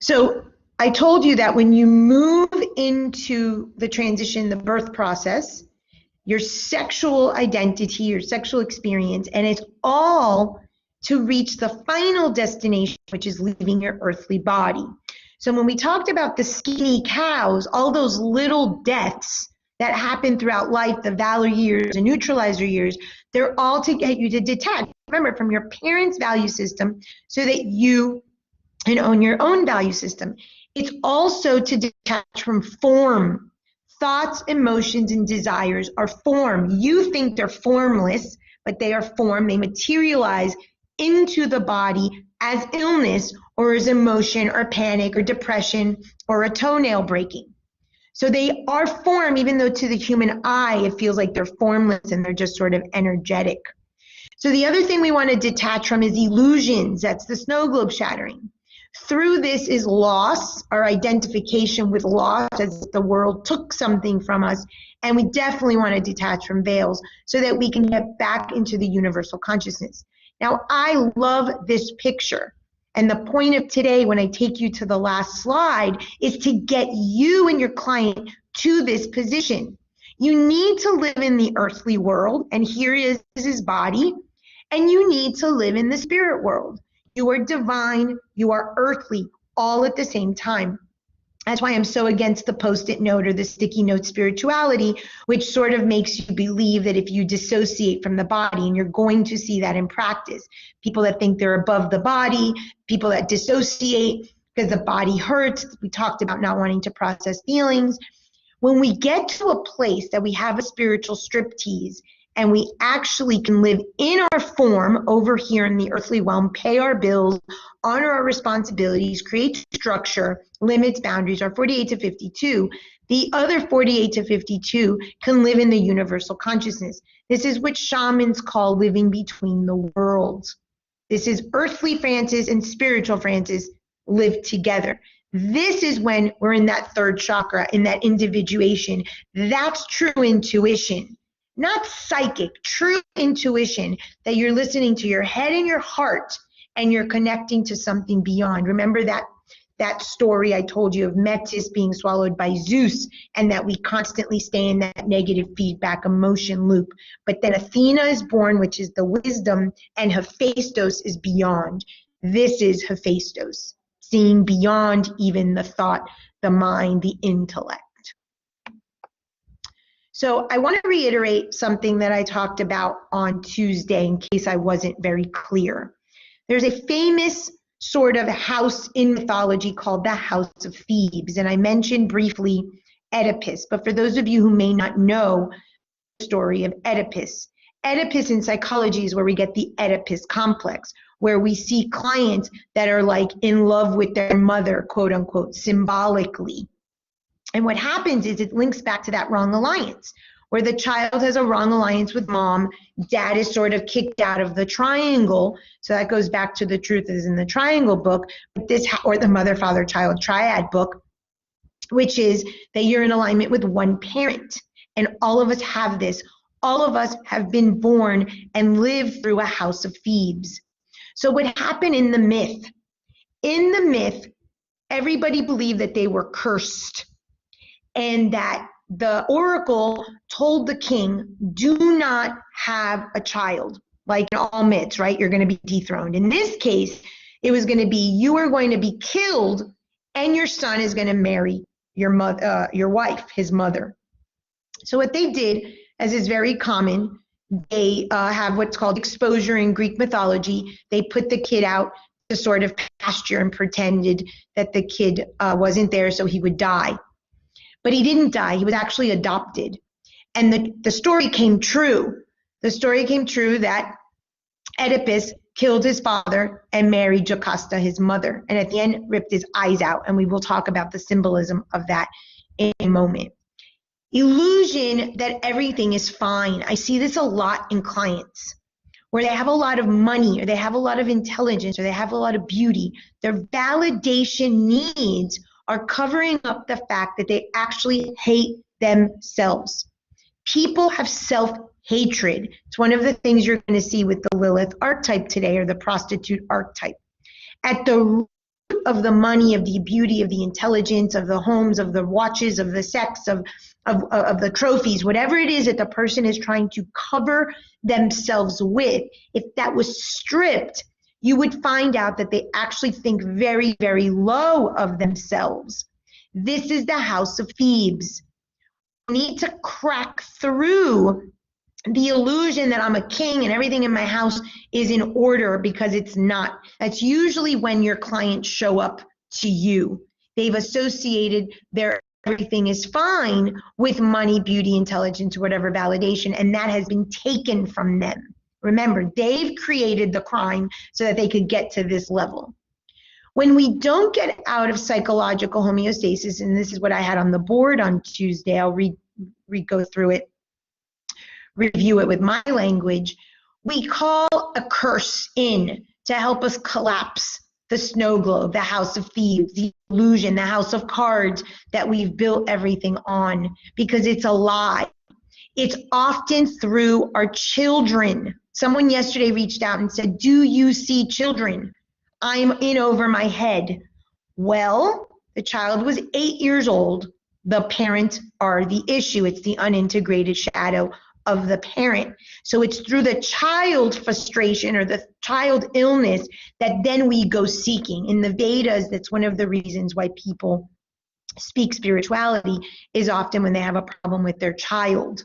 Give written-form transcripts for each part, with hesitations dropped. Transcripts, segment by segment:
So I told you that when you move into the transition, the birth process, your sexual identity, your sexual experience, and it's all to reach the final destination, which is leaving your earthly body. So when we talked about the skinny cows, all those little deaths that happen throughout life, the valor years, the neutralizer years, they're all to get you to detach. Remember, from your parents' value system so that you can own your own value system. It's also to detach from form. Thoughts, emotions, and desires are form. You think they're formless, but they are form. They materialize into the body as illness or as emotion or panic or depression or a toenail breaking. So they are form, even though to the human eye it feels like they're formless and they're just sort of energetic. So the other thing we want to detach from is illusions. That's the snow globe shattering. Through this is loss, our identification with loss as the world took something from us. And we definitely want to detach from veils so that we can get back into the universal consciousness. Now, I love this picture. And the point of today, when I take you to the last slide, is to get you and your client to this position. You need to live in the earthly world, and here is his body, and you need to live in the spirit world. You are divine, you are earthly, all at the same time. That's why I'm so against the post-it note or the sticky note spirituality, which sort of makes you believe that if you dissociate from the body, and you're going to see that in practice, people that think they're above the body, people that dissociate because the body hurts. We talked about not wanting to process feelings. When we get to a place that we have a spiritual striptease and we actually can live in our form over here in the earthly realm, pay our bills, honor our responsibilities, create structure, limits, boundaries, our 48 to 52, the other 48 to 52 can live in the universal consciousness. This is what shamans call living between the worlds. This is earthly Francis and spiritual Francis live together. This is when we're in that third chakra, in that individuation. That's true intuition. Not psychic, true intuition, that you're listening to your head and your heart and you're connecting to something beyond. Remember that story I told you of Metis being swallowed by Zeus, and that we constantly stay in that negative feedback emotion loop. But then Athena is born, which is the wisdom, and Hephaestus is beyond. This is Hephaestus, seeing beyond even the thought, the mind, the intellect. So I want to reiterate something that I talked about on Tuesday in case I wasn't very clear. There's a famous sort of house in mythology called the House of Thebes, and I mentioned briefly Oedipus, but for those of you who may not know the story of Oedipus, Oedipus in psychology is where we get the Oedipus complex, where we see clients that are like in love with their mother, quote unquote, symbolically. And what happens is it links back to that wrong alliance, where the child has a wrong alliance with mom, dad is sort of kicked out of the triangle. So that goes back to the truth is in the triangle book, or the mother, father, child triad book, which is that you're in alignment with one parent. And all of us have this. All of us have been born and lived through a house of Thebes. So what happened in the myth? In the myth, everybody believed that they were cursed, and that the oracle told the king, do not have a child. Like in all myths, right? You're going to be dethroned. In this case, it was going to be, you are going to be killed and your son is going to marry your mother, your wife, his mother. So what they did, as is very common, they have what's called exposure in Greek mythology. They put the kid out to sort of pasture and pretended that the kid wasn't there so he would die. But he didn't die. He was actually adopted. And the story came true. The story came true that Oedipus killed his father and married Jocasta, his mother, and at the end ripped his eyes out. And we will talk about the symbolism of that in a moment. Illusion that everything is fine. I see this a lot in clients where they have a lot of money, or they have a lot of intelligence, or they have a lot of beauty. Their validation needs are covering up the fact that they actually hate themselves. People have self-hatred. It's one of the things you're going to see with the Lilith archetype today, or the prostitute archetype. At the of the money, of the beauty, of the intelligence, of the homes, of the watches, of the sex, of the trophies, whatever it is that the person is trying to cover themselves with, if that was stripped, you would find out that they actually think very, very low of themselves. This is the house of Thebes. You need to crack through the illusion that I'm a king and everything in my house is in order, because it's not. That's usually when your clients show up to you. They've associated their everything is fine with money, beauty, intelligence, whatever validation, and that has been taken from them. Remember, they've created the crime so that they could get to this level. When we don't get out of psychological homeostasis, and this is what I had on the board on Tuesday, I'll go through it, review it with my language, we call a curse in to help us collapse the snow globe, the house of Thebes, the illusion, the house of cards that we've built everything on, because it's a lie. It's often through our children. Someone yesterday reached out and said, do you see children? I'm in over my head. Well, the child was 8 years old. The parents are the issue. It's the unintegrated shadow of the parent. So it's through the child frustration or the child illness that then we go seeking. In the Vedas, that's one of the reasons why people speak spirituality, is often when they have a problem with their child.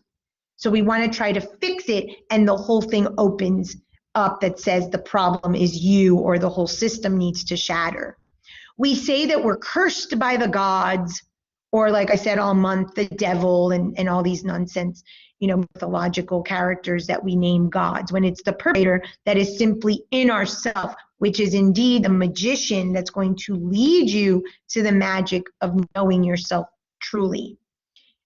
So we want to try to fix it, and the whole thing opens up that says the problem is you, or the whole system needs to shatter. We say that we're cursed by the gods, or like I said all month, the devil, and all these nonsense, mythological characters that we name gods, when it's the perpetrator that is simply in ourself, which is indeed the magician that's going to lead you to the magic of knowing yourself truly.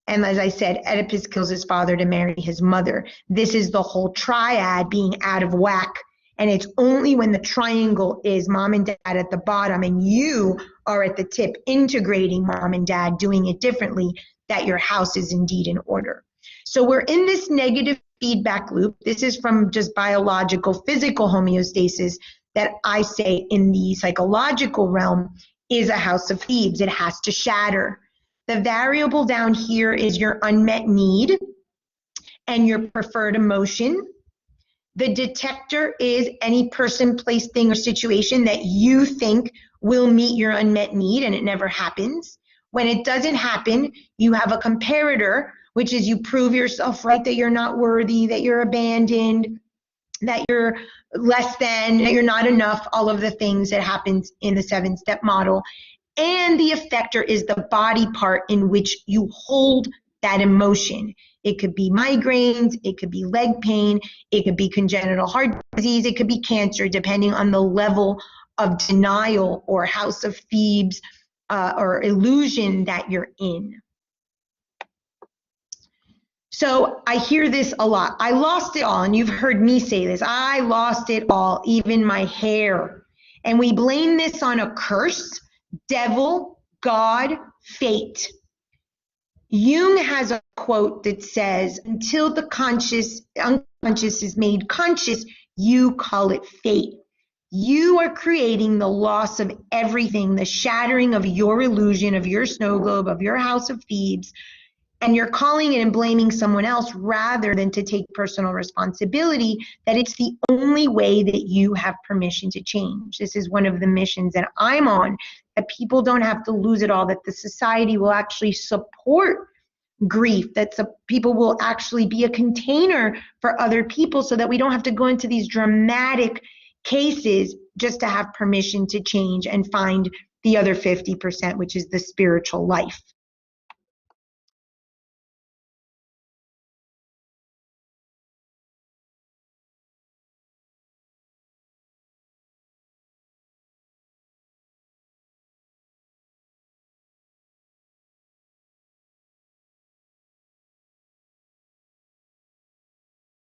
And as I said, Oedipus kills his father to marry his mother. This is the whole triad being out of whack. And it's only when the triangle is mom and dad at the bottom and you are at the tip, integrating mom and dad, doing it differently, that your house is indeed in order. So we're in this negative feedback loop. This is from just biological, physical homeostasis that I say in the psychological realm is a house of Thebes. It has to shatter. The variable down here is your unmet need and your preferred emotion. The detector is any person, place, thing, or situation that you think will meet your unmet need, and it never happens. When it doesn't happen, you have a comparator, which is you prove yourself right, that you're not worthy, that you're abandoned, that you're less than, that you're not enough, all of the things that happens in the 7-step model. And the effector is the body part in which you hold that emotion. It could be migraines, it could be leg pain, it could be congenital heart disease, it could be cancer, depending on the level of denial or house of Thebes or illusion that you're in. So I hear this a lot. I lost it all, and you've heard me say this. I lost it all, even my hair. And we blame this on a curse, devil, God, fate. Jung has a quote that says, until the unconscious is made conscious, you call it fate. You are creating the loss of everything, the shattering of your illusion, of your snow globe, of your house of Thebes, and you're calling it and blaming someone else rather than to take personal responsibility that it's the only way that you have permission to change. This is one of the missions that I'm on, that people don't have to lose it all, that the society will actually support grief, that people will actually be a container for other people so that we don't have to go into these dramatic cases just to have permission to change and find the other 50%, which is the spiritual life.